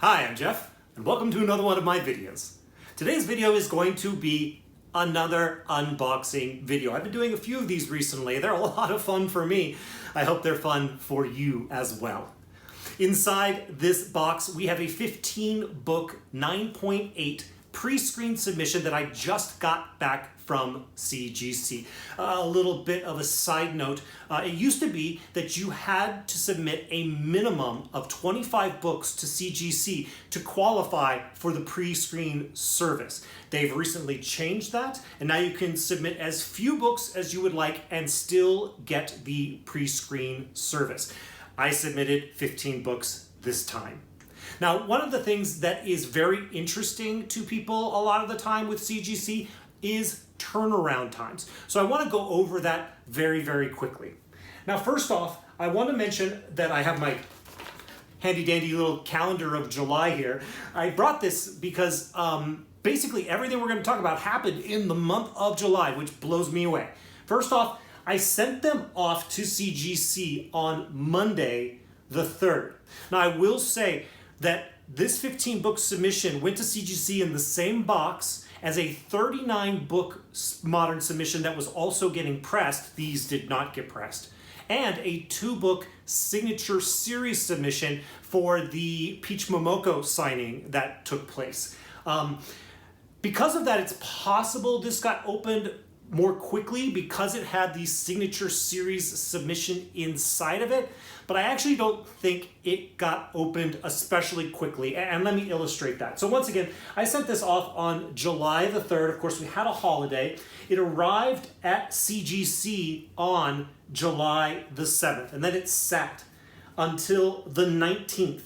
Hi, I'm Jeff, and welcome to another one of my videos. Today's video is going to be another unboxing video. I've been doing a few of these recently. They're a lot of fun for me. I hope they're fun for you as well. Inside this box, we have a 15-book 9.8 pre-screen submission that I just got back from CGC. A little bit of a side note, it used to be that you had to submit a minimum of 25 books to CGC to qualify for the pre-screen service. They've recently changed that, and now you can submit as few books as you would like and still get the pre-screen service. I submitted 15 books this time. Now, one of the things that is very interesting to people a lot of the time with CGC is turnaround times. So I want to go over that very, very quickly. Now, first off, I want to mention that I have my handy dandy little calendar of July here. I brought this because basically everything we're going to talk about happened in the month of July, which blows me away. First off, I sent them off to CGC on Monday the 3rd. Now, I will say that this 15-book submission went to CGC in the same box as a 39-book modern submission that was also getting pressed. These did not get pressed. And a 2-book signature series submission for the Peach Momoko signing that took place. Because of that, it's possible this got opened more quickly because it had the signature series submission inside of it, but I actually don't think it got opened especially quickly, and let me illustrate that. So once again, I sent this off on July the 3rd. Of course, we had a holiday. It arrived at CGC on July the 7th, and then it sat until the 19th.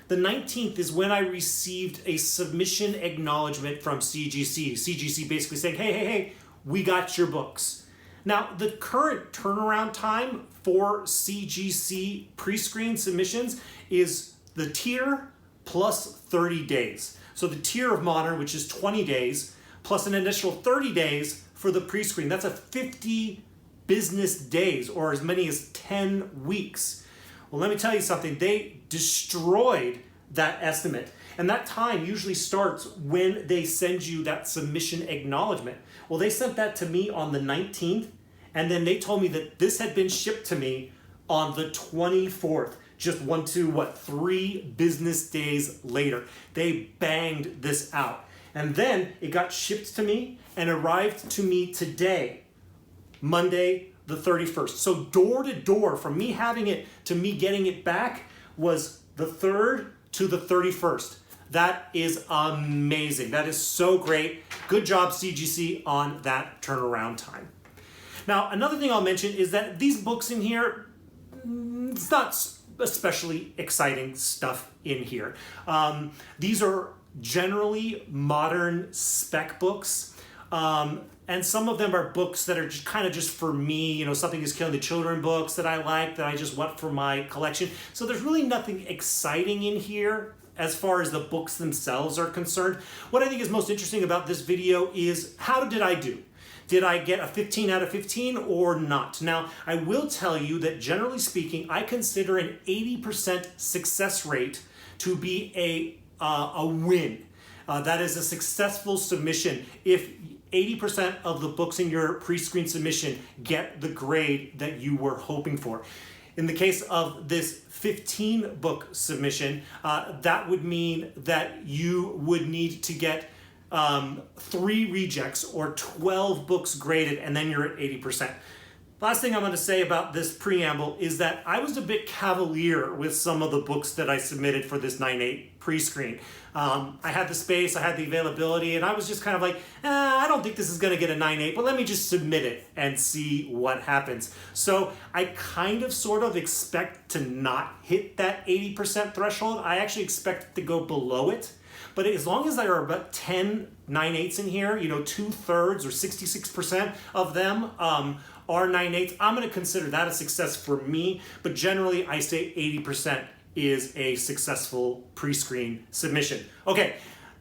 The 19th is when I received a submission acknowledgement from CGC. CGC basically saying, hey, we got your books. Now, the current turnaround time for CGC pre-screen submissions is the tier plus 30 days. So the tier of modern, which is 20 days, plus an additional 30 days for the pre-screen. That's a 50 business days, or as many as 10 weeks. Well, let me tell you something. They destroyed that estimate. And that time usually starts when they send you that submission acknowledgement. Well, they sent that to me on the 19th, and then they told me that this had been shipped to me on the 24th, just 3 business days later. They banged this out. And then it got shipped to me and arrived to me today, Monday the 31st. So door to door, from me having it to me getting it back, was the 3rd to the 31st. That is amazing. That is so great. Good job, CGC, on that turnaround time. Now, another thing I'll mention is that these books in here, it's not especially exciting stuff in here. These are generally modern spec books. And some of them are books that are just for me, Something Is Killing the Children books that I like, that I just want for my collection. So there's really nothing exciting in here as far as the books themselves are concerned. What I think is most interesting about this video is, how did I do? Did I get a 15 out of 15 or not? Now, I will tell you that generally speaking, I consider an 80% success rate to be a win. That is a successful submission if 80% of the books in your pre-screen submission get the grade that you were hoping for. In the case of this 15-book submission, that would mean that you would need to get 3 rejects or 12 books graded, and then you're at 80%. Last thing I'm going to say about this preamble is that I was a bit cavalier with some of the books that I submitted for this 9.8 pre-screen. I had the space, I had the availability, and I was just kind of like, I don't think this is going to get a 9.8, but let me just submit it and see what happens. So I kind of sort of expect to not hit that 80% threshold. I actually expect to go below it. But as long as there are about 10 9.8s in here, 2/3 or 66% of them are 9.8s, I'm going to consider that a success for me. But generally, I say 80% is a successful pre-screen submission. Okay,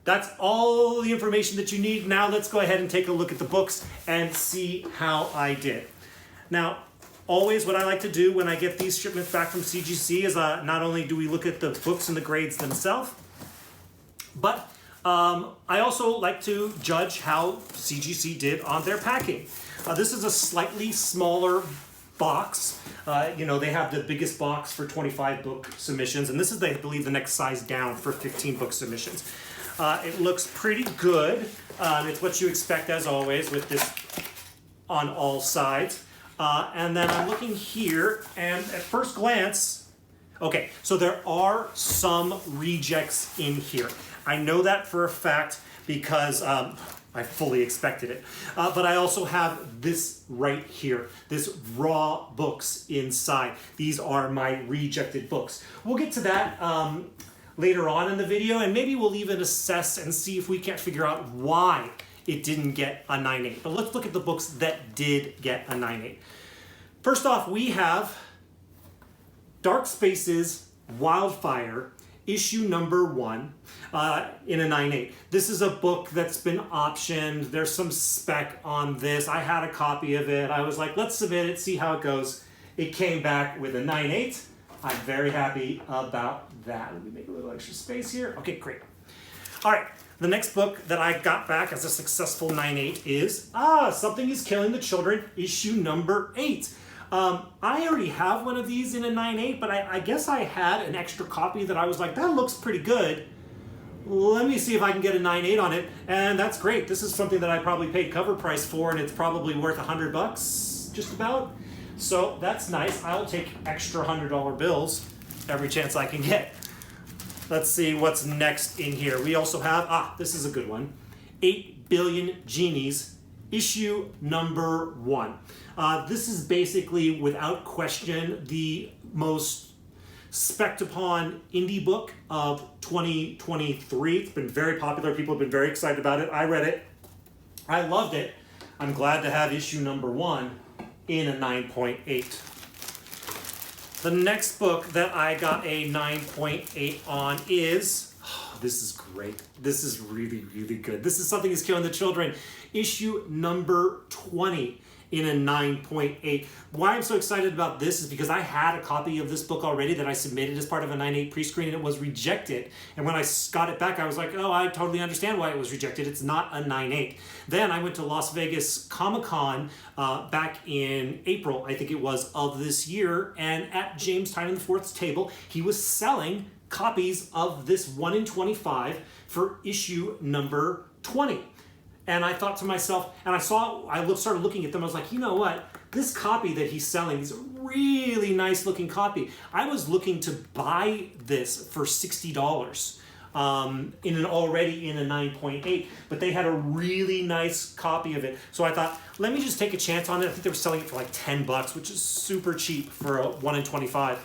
that's all the information that you need. Now let's go ahead and take a look at the books and see how I did. Now, always what I like to do when I get these shipments back from CGC is not only do we look at the books and the grades themselves, But I also like to judge how CGC did on their packing. This is a slightly smaller box. You know, they have the biggest box for 25 book submissions, and this is, I believe, the next size down for 15 book submissions. It looks pretty good. It's what you expect, as always, with this on all sides. And then I'm looking here, and at first glance, okay, so there are some rejects in here. I know that for a fact because I fully expected it. But I also have this right here, this raw books inside. These are my rejected books. We'll get to that later on in the video, and maybe we'll even assess and see if we can't figure out why it didn't get a 9.8. But let's look at the books that did get a 9.8. First off, we have Dark Spaces Wildfire, issue number 1, in a 9.8. This is a book that's been optioned. There's some spec on this. I had a copy of it. I was like, let's submit it, see how it goes. It came back with a 9.8. I'm very happy about that. Let me make a little extra space here. Okay, great. All right, the next book that I got back as a successful 9.8 is Something is Killing the Children, issue number 8. I already have one of these in a 9.8, but I guess I had an extra copy that I was like, that looks pretty good. Let me see if I can get a 9.8 on it, and that's great. This is something that I probably paid cover price for, and it's probably worth $100, just about. So that's nice. I'll take extra $100 bills every chance I can get. Let's see what's next in here. We also have, this is a good one, 8 Billion Genies, issue number 1. This is basically, without question, the most spec'd upon indie book of 2023. It's been very popular. People have been very excited about it. I read it. I loved it. I'm glad to have issue number 1 in a 9.8. The next book that I got a 9.8 on is, this is great. This is really, really good. This is Something is Killing the Children, issue number 20 in a 9.8. Why I'm so excited about this is because I had a copy of this book already that I submitted as part of a 9.8 pre-screen, and it was rejected. And when I got it back, I was like, oh, I totally understand why it was rejected. It's not a 9.8. Then I went to Las Vegas Comic-Con back in April, I think it was, of this year, and at James Tynan IV's table, he was selling copies of this 1 in 25 for issue number 20. And I thought to myself, and I started looking at them, I was like, you know what? This copy that he's selling is a really nice looking copy. I was looking to buy this for $60 already in a 9.8, but they had a really nice copy of it. So I thought, let me just take a chance on it. I think they were selling it for like $10, which is super cheap for a 1 in 25.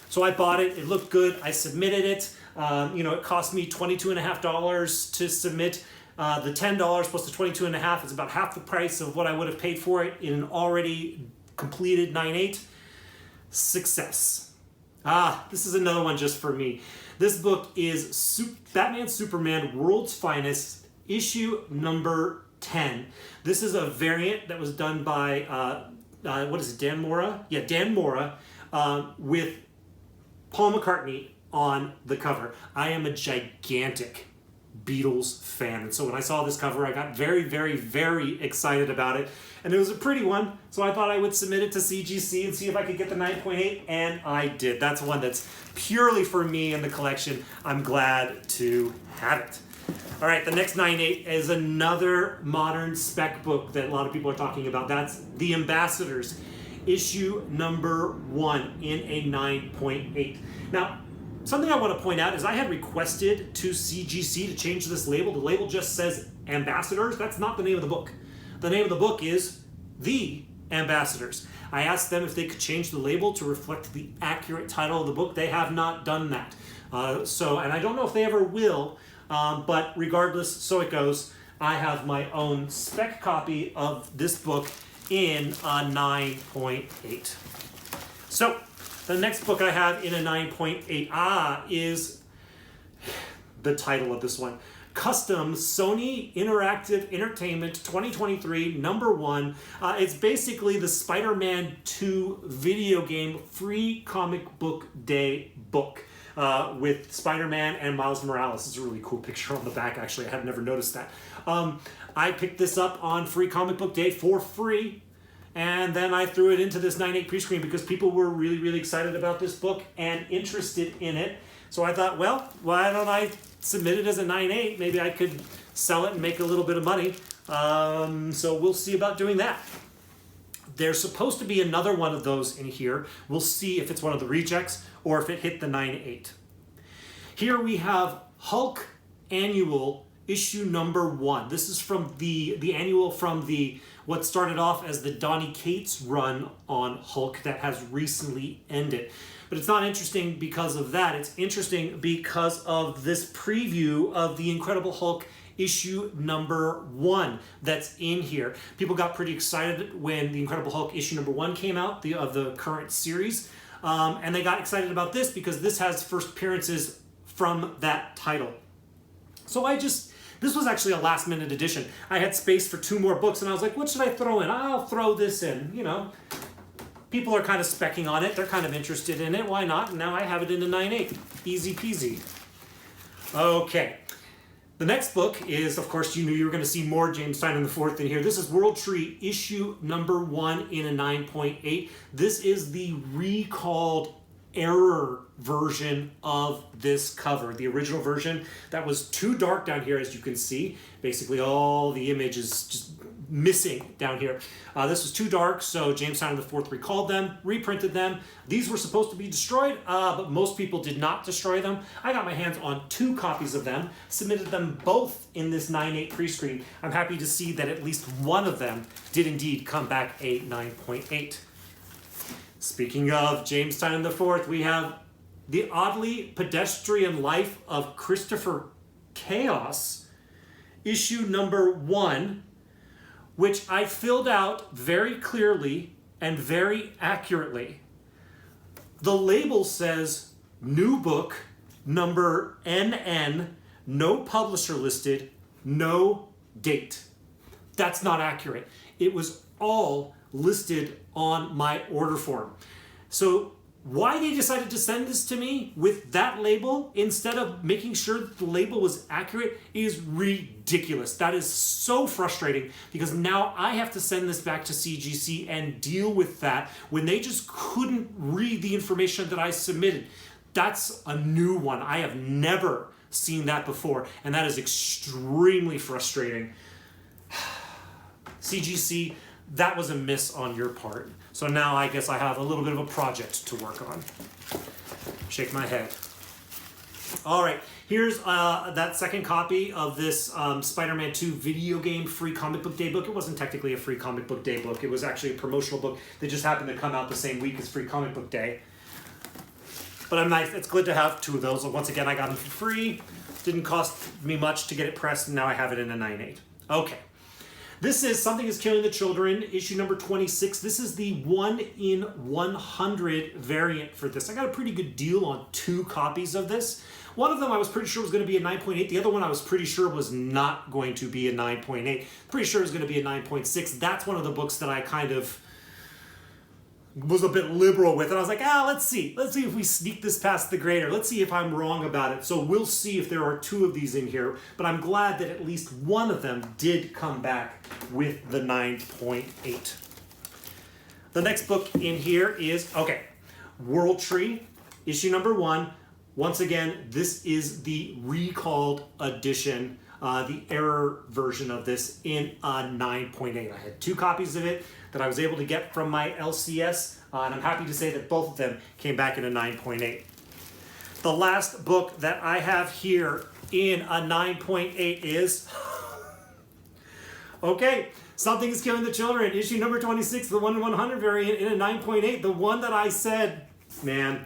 So I bought it. It looked good. I submitted it. It cost me $22.50 to submit. The $10 plus the $22.50 is about half the price of what I would have paid for it in an already completed 9.8. Success. This is another one just for me. This book is Batman Superman World's Finest, issue number 10. This is a variant that was done by, Dan Mora? Yeah, Dan Mora, with Paul McCartney on the cover. I am a gigantic Beatles fan, and so when I saw this cover, I got very, very, very excited about it, and it was a pretty one, so I thought I would submit it to CGC and see if I could get the 9.8, and I did. That's one that's purely for me in the collection. I'm glad to have it. All right, the next 9.8 is another modern spec book that a lot of people are talking about. That's The Ambassadors, issue number 1 in a 9.8. Now, something I want to point out is I had requested to CGC to change this label. The label just says Ambassadors. That's not the name of the book. The name of the book is The Ambassadors. I asked them if they could change the label to reflect the accurate title of the book. They have not done that. And I don't know if they ever will, but regardless, so it goes. I have my own spec copy of this book in a 9.8. So, the next book I have in a 9.8 is the title of this one. Custom Sony Interactive Entertainment 2023 number 1. It's basically the Spider-Man 2 video game free comic book day book. with Spider-Man and Miles Morales. This is a really cool picture on the back, actually. I had never noticed that. I picked this up on Free Comic Book Day for free, and then I threw it into this 9.8 pre-screen because people were really, really excited about this book and interested in it. So I thought, well, why don't I submit it as a 9.8? Maybe I could sell it and make a little bit of money. So we'll see about doing that. There's supposed to be another one of those in here. We'll see if it's one of the rejects or if it hit the 9.8. Here we have Hulk Annual issue number 1. This is from the annual from the what started off as the Donny Cates run on Hulk that has recently ended. But it's not interesting because of that. It's interesting because of this preview of the Incredible Hulk issue number 1 that's in here. People got pretty excited when the Incredible Hulk issue number 1 came out, of the current series. And they got excited about this because this has first appearances from that title. So this was actually a last minute addition. I had space for 2 more books and I was like, what should I throw in? I'll throw this in, you know. People are kind of specking on it. They're kind of interested in it. Why not? And now I have it in the 9.8. Easy peasy. Okay. The next book is, of course, you knew you were going to see more James Tynion IV in here. This is World Tree issue number 1 in a 9.8. This is the recalled error version of this cover. The original version that was too dark down here, as you can see. Basically, all the image is just missing down here. This was too dark, so James Tynion IV recalled them, reprinted them. These were supposed to be destroyed, but most people did not destroy them. I got my hands on 2 copies of them, submitted them both in this 9.8 pre-screen. I'm happy to see that at least one of them did indeed come back a 9.8. Speaking of James Tynion IV, we have The Oddly Pedestrian Life of Christopher Chaos, issue number 1, which I filled out very clearly and very accurately. The label says new book, number NN, no publisher listed, no date. That's not accurate. It was all listed on my order form. So why they decided to send this to me with that label instead of making sure that the label was accurate is ridiculous. That is so frustrating because now I have to send this back to CGC and deal with that when they just couldn't read the information that I submitted. That's a new one. I have never seen that before, and that is extremely frustrating. CGC, that was a miss on your part. So now I guess I have a little bit of a project to work on. Shake my head. All right, here's that second copy of this Spider-Man 2 video game free comic book day book. It wasn't technically a free comic book day book. It was actually a promotional book that just happened to come out the same week as free comic book day. But it's good to have 2 of those. And once again, I got them for free. Didn't cost me much to get it pressed, and now I have it in a 9.8. Okay. This is Something is Killing the Children, issue number 26. This is the 1 in 100 variant for this. I got a pretty good deal on 2 copies of this. One of them I was pretty sure was going to be a 9.8. The other one I was pretty sure was not going to be a 9.8. Pretty sure it was going to be a 9.6. That's one of the books that I kind of was a bit liberal with. And I was like, let's see. Let's see if we sneak this past the grader. Let's see if I'm wrong about it. So we'll see if there are 2 of these in here. But I'm glad that at least one of them did come back with the 9.8. The next book in here is, World Tree, issue number 1. Once again, this is the recalled edition, the error version of this in a 9.8. I had 2 copies of it that I was able to get from my LCS, and I'm happy to say that both of them came back in a 9.8. The last book that I have here in a 9.8 is, Something is Killing the Children, issue number 26, the 1 in 100 variant in a 9.8. The one that I said, man,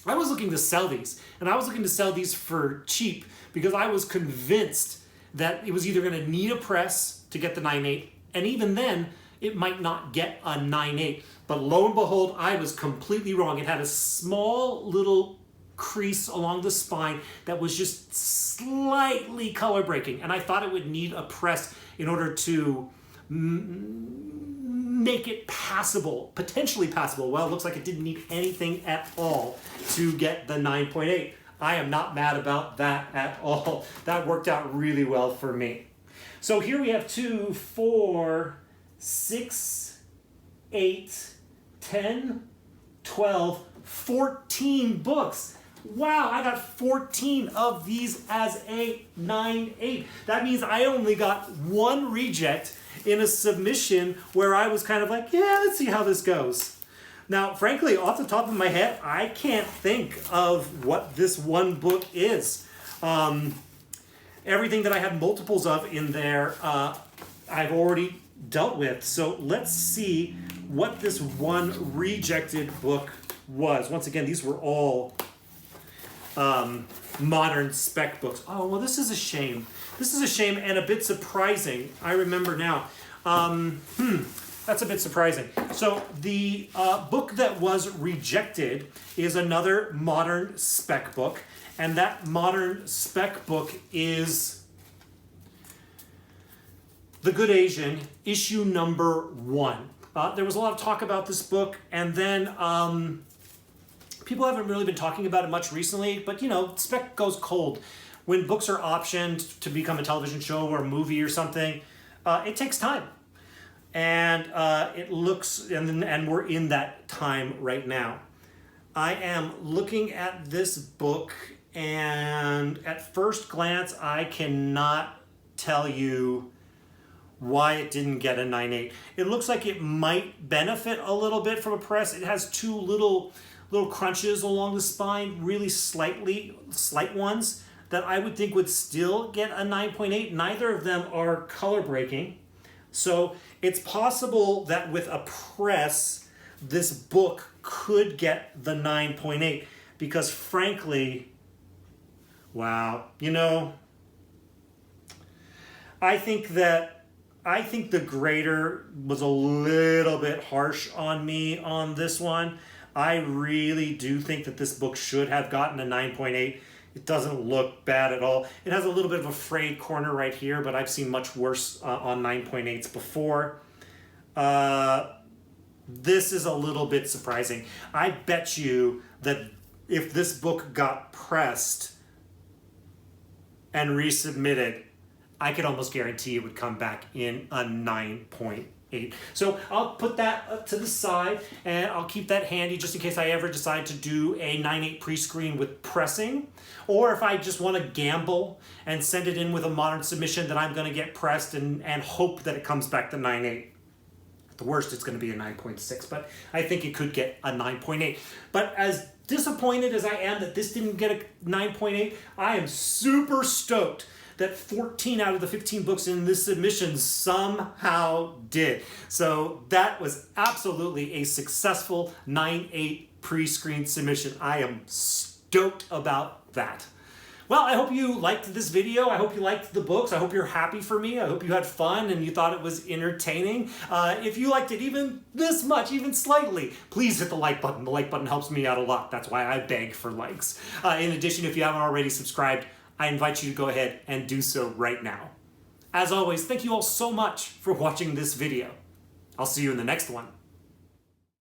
I was looking to sell these, and I was looking to sell these for cheap because I was convinced that it was either going to need a press to get the 9.8, and even then, it might not get a 9.8. But lo and behold, I was completely wrong. It had a small little crease along the spine that was just slightly color breaking, and I thought it would need a press in order to make it passable, potentially passable. Well, it looks like it didn't need anything at all to get the 9.8. I am not mad about that at all. That worked out really well for me. So here we have 2, 4, 6, 8, 10, 12, 14 books. Wow, I got 14 of these as a 9.8. That means I only got one reject in a submission where I was kind of like, yeah, let's see how this goes. Now, frankly, off the top of my head, I can't think of what this one book is. Everything that I have multiples of in there, I've already dealt with. So let's see what this one rejected book was. Once again, these were all modern spec books. Oh, well, this is a shame. This is a shame and a bit surprising. I remember now. That's a bit surprising. So the book that was rejected is another modern spec book. And that modern spec book is The Good Asian, issue number 1. There was a lot of talk about this book, and then people haven't really been talking about it much recently, but you know, spec goes cold. When books are optioned to become a television show or a movie or something, it takes time. And it looks, and we're in that time right now. I am looking at this book, and at first glance, I cannot tell you why it didn't get a 9.8. It looks like it might benefit a little bit from a press. It has 2 little crunches along the spine, really slight ones, that I would think would still get a 9.8. Neither of them are color breaking. So it's possible that with a press, this book could get the 9.8, because frankly, wow, you know, I think the grader was a little bit harsh on me on this one. I really do think that this book should have gotten a 9.8. It doesn't look bad at all. It has a little bit of a frayed corner right here, but I've seen much worse on 9.8s before. This is a little bit surprising. I bet you that if this book got pressed and resubmitted, I could almost guarantee it would come back in a 9.8. So I'll put that up to the side, and I'll keep that handy just in case I ever decide to do a 9.8 pre-screen with pressing, or if I just want to gamble and send it in with a modern submission that I'm going to get pressed and hope that it comes back to 9.8. At the worst, it's going to be a 9.6, but I think it could get a 9.8. But as disappointed as I am that this didn't get a 9.8, I am super stoked that 14 out of the 15 books in this submission somehow did. So that was absolutely a successful 9.8 pre-screen submission. I am stoked about that. Well, I hope you liked this video. I hope you liked the books. I hope you're happy for me. I hope you had fun and you thought it was entertaining. If you liked it even this much, even slightly, please hit the like button. The like button helps me out a lot. That's why I beg for likes. In addition, if you haven't already subscribed, I invite you to go ahead and do so right now. As always, thank you all so much for watching this video. I'll see you in the next one.